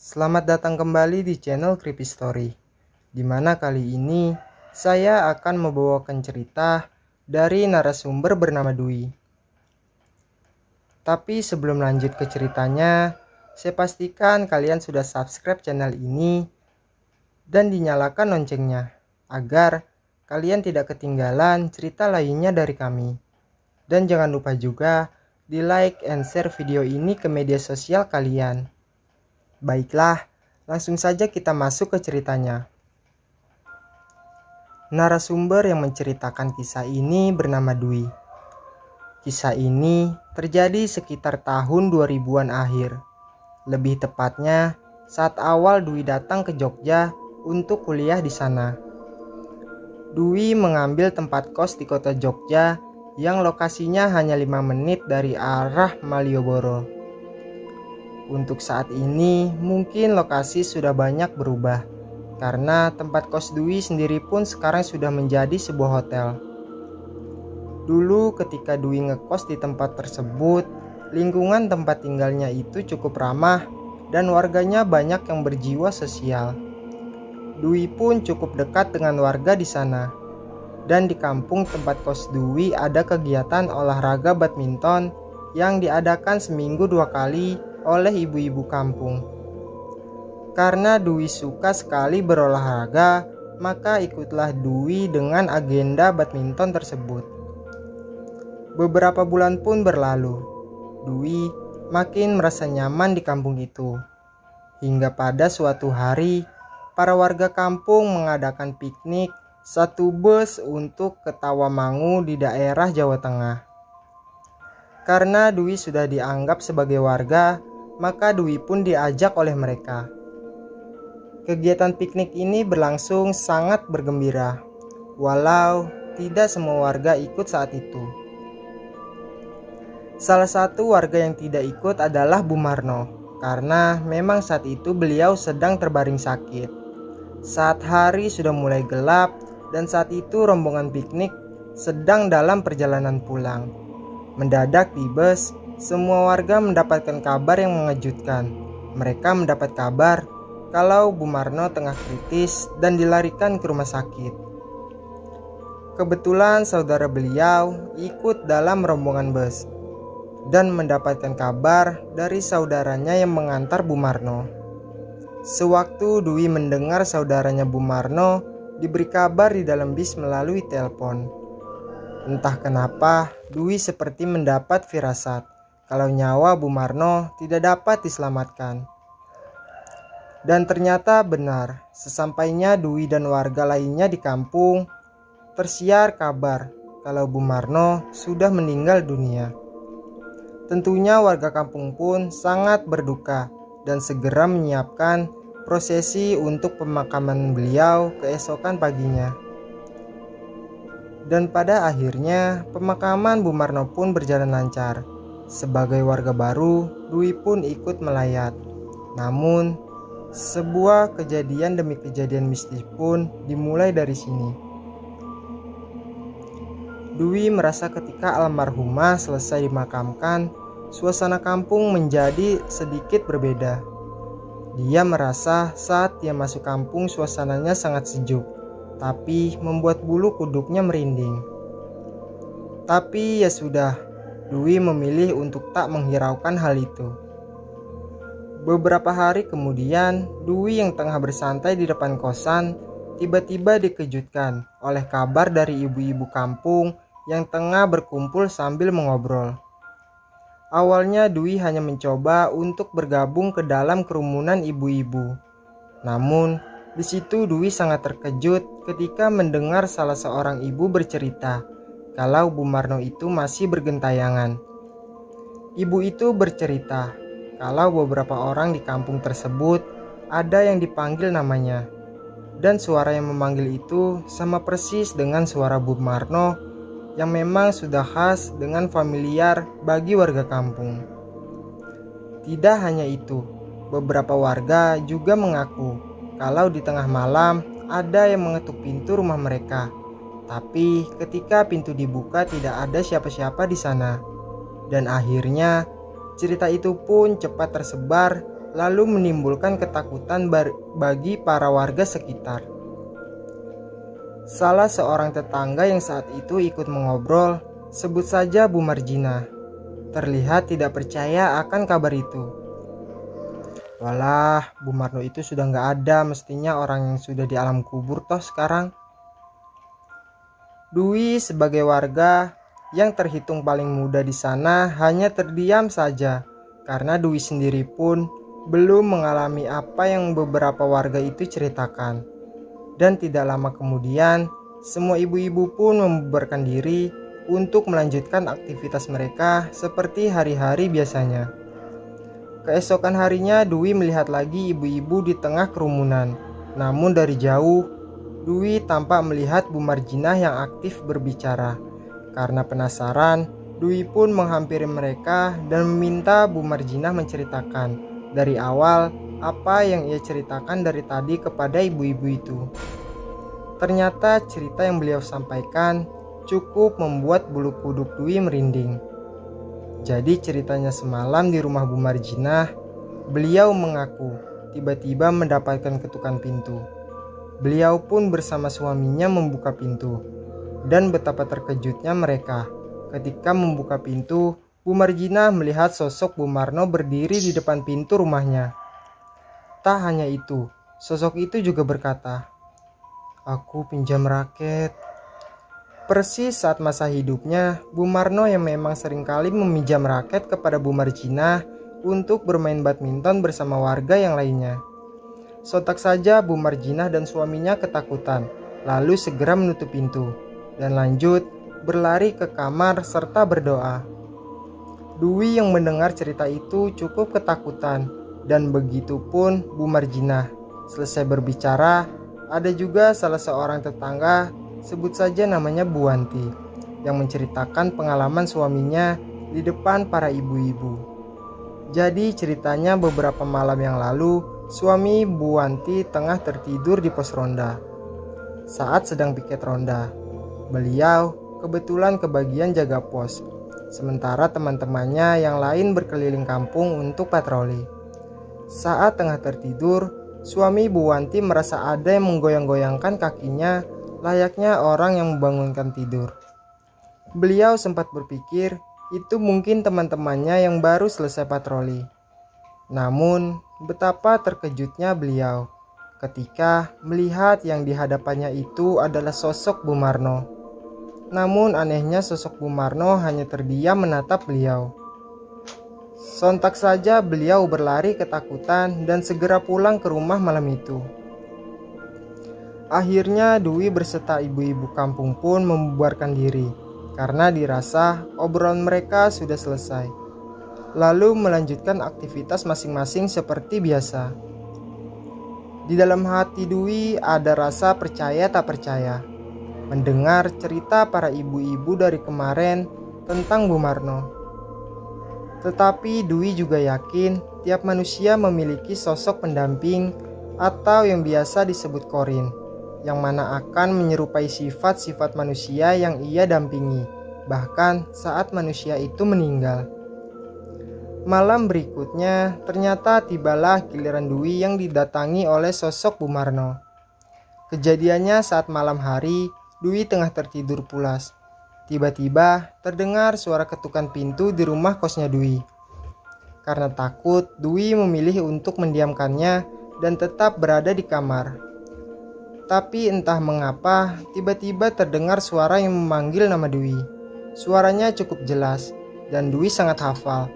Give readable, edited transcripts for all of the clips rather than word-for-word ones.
Selamat datang kembali di channel Creepy Story, di mana kali ini saya akan membawakan cerita dari narasumber bernama Dwi. Tapi sebelum lanjut ke ceritanya, saya pastikan kalian sudah subscribe channel ini dan dinyalakan loncengnya, agar kalian tidak ketinggalan cerita lainnya dari kami. Dan jangan lupa juga di like and share video ini ke media sosial kalian. Baiklah, langsung saja kita masuk ke ceritanya. Narasumber yang menceritakan kisah ini bernama Dwi. Kisah ini terjadi sekitar tahun 2000-an akhir. Lebih tepatnya saat awal Dwi datang ke Jogja untuk kuliah di sana. Dwi mengambil tempat kos di kota Jogja yang lokasinya hanya 5 menit dari arah Malioboro. Untuk saat ini mungkin lokasi sudah banyak berubah, karena tempat kos Dwi sendiri pun sekarang sudah menjadi sebuah hotel. Dulu ketika Dwi ngekos di tempat tersebut, lingkungan tempat tinggalnya itu cukup ramah dan warganya banyak yang berjiwa sosial. Dwi pun cukup dekat dengan warga di sana. Dan di kampung tempat kos Dwi ada kegiatan olahraga badminton yang diadakan seminggu 2 kali oleh ibu-ibu kampung. Karena Dwi suka sekali berolahraga, maka ikutlah Dwi dengan agenda badminton tersebut. Beberapa bulan pun berlalu. Dwi makin merasa nyaman di kampung itu. Hingga pada suatu hari, para warga kampung mengadakan piknik satu bus untuk ke Tawamangu di daerah Jawa Tengah. Karena Dwi sudah dianggap sebagai warga, maka Dwi pun diajak oleh mereka. Kegiatan piknik ini berlangsung sangat bergembira, walau tidak semua warga ikut saat itu. Salah satu warga yang tidak ikut adalah Bu Marno, karena memang saat itu beliau sedang terbaring sakit. Saat hari sudah mulai gelap dan saat itu rombongan piknik sedang dalam perjalanan pulang. Mendadak di bus, semua warga mendapatkan kabar yang mengejutkan. Mereka mendapat kabar kalau Bu Marno tengah kritis dan dilarikan ke rumah sakit. Kebetulan saudara beliau ikut dalam rombongan bus dan mendapatkan kabar dari saudaranya yang mengantar Bu Marno. Sewaktu Dwi mendengar saudaranya Bu Marno diberi kabar di dalam bis melalui telepon, entah kenapa Dwi seperti mendapat firasat kalau nyawa Bu Marno tidak dapat diselamatkan. Dan ternyata benar, sesampainya Dwi dan warga lainnya di kampung, tersiar kabar kalau Bu Marno sudah meninggal dunia. Tentunya warga kampung pun sangat berduka dan segera menyiapkan prosesi untuk pemakaman beliau keesokan paginya. Dan pada akhirnya pemakaman Bu Marno pun berjalan lancar. Sebagai warga baru, Dwi pun ikut melayat. Namun, sebuah kejadian demi kejadian mistis pun dimulai dari sini. Dwi merasa ketika almarhumah selesai dimakamkan, suasana kampung menjadi sedikit berbeda. Dia merasa saat dia masuk kampung suasananya sangat sejuk, tapi membuat bulu kuduknya merinding. Tapi ya sudah, Dwi memilih untuk tak menghiraukan hal itu. Beberapa hari kemudian, Dwi yang tengah bersantai di depan kosan tiba-tiba dikejutkan oleh kabar dari ibu-ibu kampung yang tengah berkumpul sambil mengobrol. Awalnya Dwi hanya mencoba untuk bergabung ke dalam kerumunan ibu-ibu. Namun, di situ Dwi sangat terkejut ketika mendengar salah seorang ibu bercerita kalau Bu Marno itu masih bergentayangan. Ibu itu bercerita kalau beberapa orang di kampung tersebut ada yang dipanggil namanya. Dan suara yang memanggil itu sama persis dengan suara Bu Marno yang memang sudah khas dengan familiar bagi warga kampung. Tidak hanya itu, beberapa warga juga mengaku kalau di tengah malam ada yang mengetuk pintu rumah mereka. Tapi ketika pintu dibuka tidak ada siapa-siapa di sana. Dan akhirnya cerita itu pun cepat tersebar lalu menimbulkan ketakutan bagi para warga sekitar. Salah seorang tetangga yang saat itu ikut mengobrol, sebut saja Bu Marjina, terlihat tidak percaya akan kabar itu. Walah, Bu Marno itu sudah nggak ada, mestinya orang yang sudah di alam kubur toh sekarang. Dwi sebagai warga yang terhitung paling muda di sana hanya terdiam saja, karena Dwi sendiri pun belum mengalami apa yang beberapa warga itu ceritakan. Dan tidak lama kemudian, semua ibu-ibu pun membubarkan diri untuk melanjutkan aktivitas mereka seperti hari-hari biasanya. Keesokan harinya Dwi melihat lagi ibu-ibu di tengah kerumunan. Namun dari jauh, Dwi tampak melihat Bu Marjinah yang aktif berbicara. Karena penasaran, Dwi pun menghampiri mereka dan meminta Bu Marjinah menceritakan dari awal apa yang ia ceritakan dari tadi kepada ibu-ibu itu. Ternyata cerita yang beliau sampaikan cukup membuat bulu kuduk Dwi merinding. Jadi ceritanya semalam di rumah Bu Marjinah, beliau mengaku tiba-tiba mendapatkan ketukan pintu. Beliau pun bersama suaminya membuka pintu. Dan betapa terkejutnya mereka ketika membuka pintu, Bu Marjinah melihat sosok Bu Marno berdiri di depan pintu rumahnya. Tak hanya itu, sosok itu juga berkata, "Aku pinjam raket." Persis saat masa hidupnya, Bu Marno yang memang seringkali meminjam raket kepada Bu Marjinah untuk bermain badminton bersama warga yang lainnya. Sontak saja Bu Marjinah dan suaminya ketakutan, lalu segera menutup pintu, dan lanjut berlari ke kamar serta berdoa. Dwi yang mendengar cerita itu cukup ketakutan, dan begitu pun Bu Marjinah. Selesai berbicara, ada juga salah seorang tetangga, sebut saja namanya Bu Wanti, yang menceritakan pengalaman suaminya di depan para ibu-ibu. Jadi ceritanya beberapa malam yang lalu, suami Bu Wanti tengah tertidur di pos ronda. Saat sedang piket ronda, beliau kebetulan kebagian jaga pos, sementara teman-temannya yang lain berkeliling kampung untuk patroli. Saat tengah tertidur, suami Bu Wanti merasa ada yang menggoyang-goyangkan kakinya layaknya orang yang membangunkan tidur. Beliau sempat berpikir itu mungkin teman-temannya yang baru selesai patroli. Namun betapa terkejutnya beliau ketika melihat yang di hadapannya itu adalah sosok Bu Marno. Namun anehnya sosok Bu Marno hanya terdiam menatap beliau. Sontak saja beliau berlari ketakutan dan segera pulang ke rumah malam itu. Akhirnya Dwi berserta ibu-ibu kampung pun membubarkan diri karena dirasa obrolan mereka sudah selesai. Lalu melanjutkan aktivitas masing-masing seperti biasa. Di dalam hati Dwi ada rasa percaya tak percaya mendengar cerita para ibu-ibu dari kemarin tentang Bu Marno. Tetapi Dwi juga yakin tiap manusia memiliki sosok pendamping atau yang biasa disebut korin, yang mana akan menyerupai sifat-sifat manusia yang ia dampingi, bahkan saat manusia itu meninggal. Malam berikutnya, ternyata tibalah giliran Dwi yang didatangi oleh sosok Bu Marno. Kejadiannya saat malam hari, Dwi tengah tertidur pulas. Tiba-tiba terdengar suara ketukan pintu di rumah kosnya Dwi. Karena takut, Dwi memilih untuk mendiamkannya dan tetap berada di kamar. Tapi entah mengapa, tiba-tiba terdengar suara yang memanggil nama Dwi. Suaranya cukup jelas, dan Dwi sangat hafal.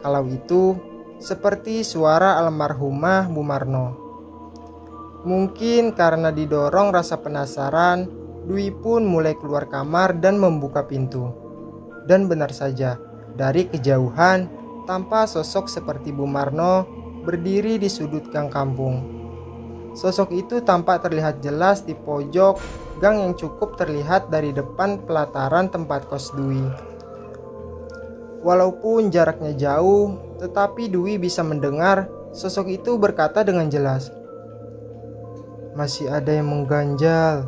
Kalau itu, seperti suara almarhumah Bu Marno. Mungkin karena didorong rasa penasaran, Dwi pun mulai keluar kamar dan membuka pintu. Dan benar saja, dari kejauhan, tampak sosok seperti Bu Marno berdiri di sudut gang kampung. Sosok itu tampak terlihat jelas di pojok gang yang cukup terlihat dari depan pelataran tempat kos Dwi. Walaupun jaraknya jauh, tetapi Dwi bisa mendengar sosok itu berkata dengan jelas, "Masih ada yang mengganjal."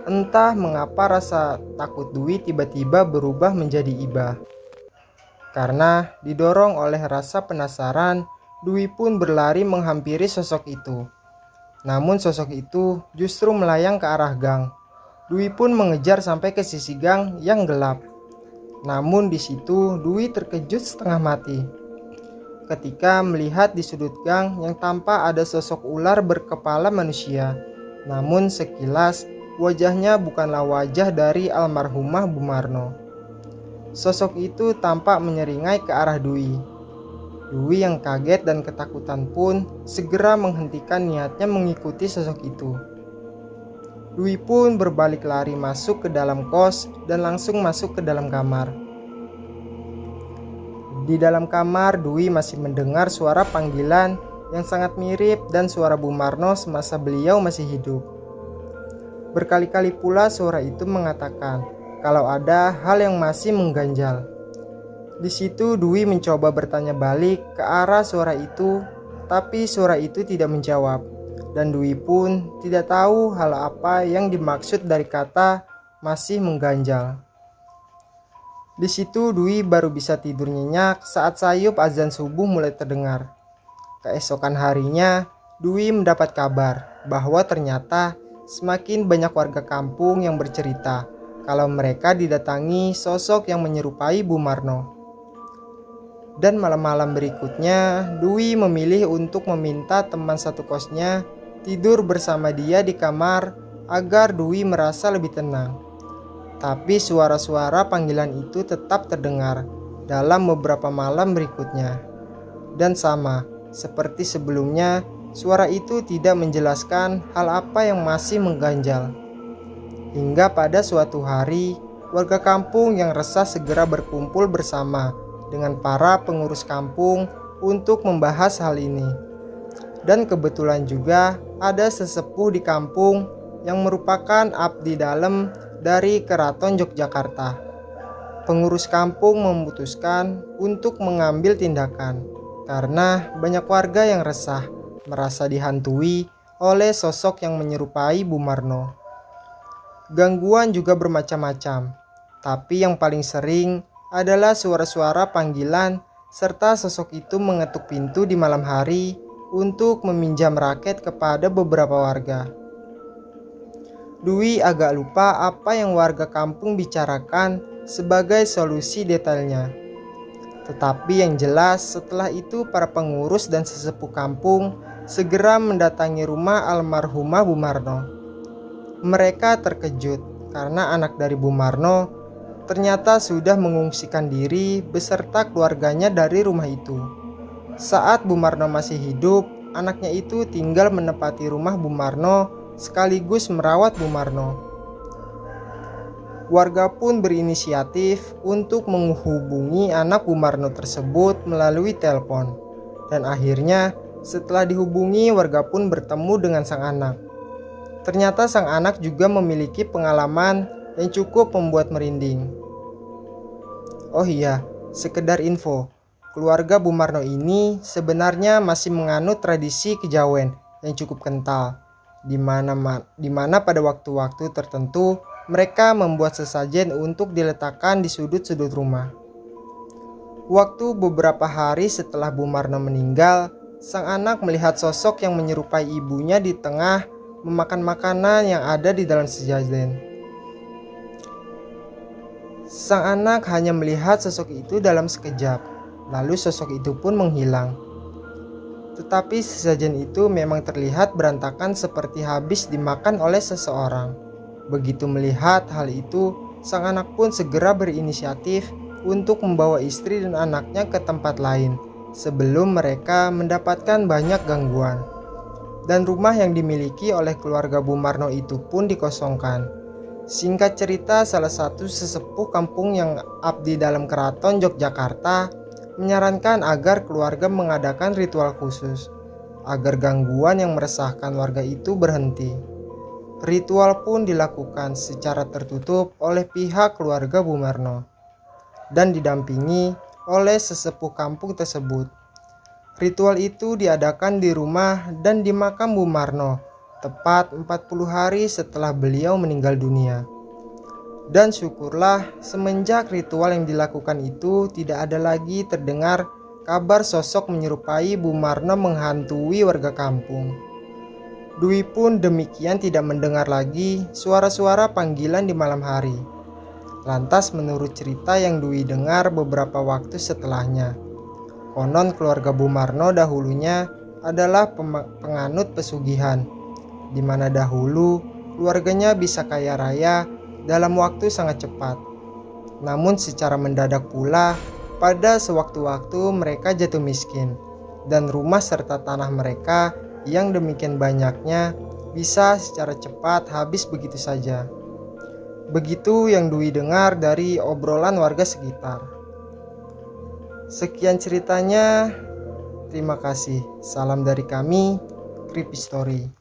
Entah mengapa rasa takut Dwi tiba-tiba berubah menjadi iba. Karena didorong oleh rasa penasaran, Dwi pun berlari menghampiri sosok itu. Namun sosok itu justru melayang ke arah gang. Dwi pun mengejar sampai ke sisi gang yang gelap. Namun di situ Dwi terkejut setengah mati ketika melihat di sudut gang yang tampak ada sosok ular berkepala manusia. Namun sekilas wajahnya bukanlah wajah dari almarhumah Bumarno. Sosok itu tampak menyeringai ke arah Dwi. Dwi yang kaget dan ketakutan pun segera menghentikan niatnya mengikuti sosok itu. Dwi pun berbalik lari masuk ke dalam kos dan langsung masuk ke dalam kamar. Di dalam kamar, Dwi masih mendengar suara panggilan yang sangat mirip dan suara Bumarno semasa beliau masih hidup. Berkali-kali pula suara itu mengatakan kalau ada hal yang masih mengganjal. Di situ Dwi mencoba bertanya balik ke arah suara itu, tapi suara itu tidak menjawab. Dan Dwi pun tidak tahu hal apa yang dimaksud dari kata masih mengganjal. Di situ Dwi baru bisa tidur nyenyak saat sayup azan subuh mulai terdengar. Keesokan harinya, Dwi mendapat kabar bahwa ternyata semakin banyak warga kampung yang bercerita kalau mereka didatangi sosok yang menyerupai Bumarno. Dan malam-malam berikutnya, Dwi memilih untuk meminta teman satu kosnya tidur bersama dia di kamar agar Dwi merasa lebih tenang. Tapi suara-suara panggilan itu tetap terdengar dalam beberapa malam berikutnya. Dan sama seperti sebelumnya, suara itu tidak menjelaskan hal apa yang masih mengganjal. Hingga pada suatu hari, warga kampung yang resah segera berkumpul bersama dengan para pengurus kampung untuk membahas hal ini. Dan kebetulan juga ada sesepuh di kampung yang merupakan abdi dalam dari Keraton Yogyakarta. Pengurus kampung memutuskan untuk mengambil tindakan karena banyak warga yang resah merasa dihantui oleh sosok yang menyerupai Bumarno. Gangguan juga bermacam-macam, tapi yang paling sering adalah suara-suara panggilan serta sosok itu mengetuk pintu di malam hari untuk meminjam raket kepada beberapa warga. Dwi agak lupa apa yang warga kampung bicarakan sebagai solusi detailnya. Tetapi yang jelas setelah itu para pengurus dan sesepuh kampung segera mendatangi rumah almarhumah Bumarno. Mereka terkejut karena anak dari Bumarno ternyata sudah mengungsikan diri beserta keluarganya dari rumah itu. Saat Bumarno masih hidup, anaknya itu tinggal menempati rumah Bumarno sekaligus merawat Bumarno. Warga pun berinisiatif untuk menghubungi anak Bumarno tersebut melalui telepon. Dan akhirnya setelah dihubungi, warga pun bertemu dengan sang anak. Ternyata sang anak juga memiliki pengalaman yang cukup membuat merinding. Oh iya, sekedar info, keluarga Bumarno ini sebenarnya masih menganut tradisi kejawen yang cukup kental, di mana pada waktu-waktu tertentu mereka membuat sesajen untuk diletakkan di sudut-sudut rumah. Waktu beberapa hari setelah Bumarno meninggal, sang anak melihat sosok yang menyerupai ibunya di tengah memakan makanan yang ada di dalam sesajen. Sang anak hanya melihat sosok itu dalam sekejap, lalu sosok itu pun menghilang. Tetapi sesajen itu memang terlihat berantakan seperti habis dimakan oleh seseorang. Begitu melihat hal itu, sang anak pun segera berinisiatif untuk membawa istri dan anaknya ke tempat lain sebelum mereka mendapatkan banyak gangguan. Dan rumah yang dimiliki oleh keluarga Bumarno itu pun dikosongkan. Singkat cerita, salah satu sesepuh kampung yang abdi dalam Keraton Yogyakarta menyarankan agar keluarga mengadakan ritual khusus agar gangguan yang meresahkan warga itu berhenti. Ritual pun dilakukan secara tertutup oleh pihak keluarga Bumarno dan didampingi oleh sesepuh kampung tersebut. Ritual itu diadakan di rumah dan di makam Bumarno tepat 40 hari setelah beliau meninggal dunia. Dan syukurlah semenjak ritual yang dilakukan itu tidak ada lagi terdengar kabar sosok menyerupai Bu Marno menghantui warga kampung. Dwi pun demikian tidak mendengar lagi suara-suara panggilan di malam hari. Lantas menurut cerita yang Dwi dengar beberapa waktu setelahnya, konon keluarga Bu Marno dahulunya adalah penganut pesugihan, di mana dahulu keluarganya bisa kaya raya dalam waktu sangat cepat. Namun secara mendadak pula pada sewaktu-waktu mereka jatuh miskin, dan rumah serta tanah mereka yang demikian banyaknya bisa secara cepat habis begitu saja. Begitu yang Dwi dengar dari obrolan warga sekitar. Sekian ceritanya. Terima kasih. Salam dari kami, Creepy Story.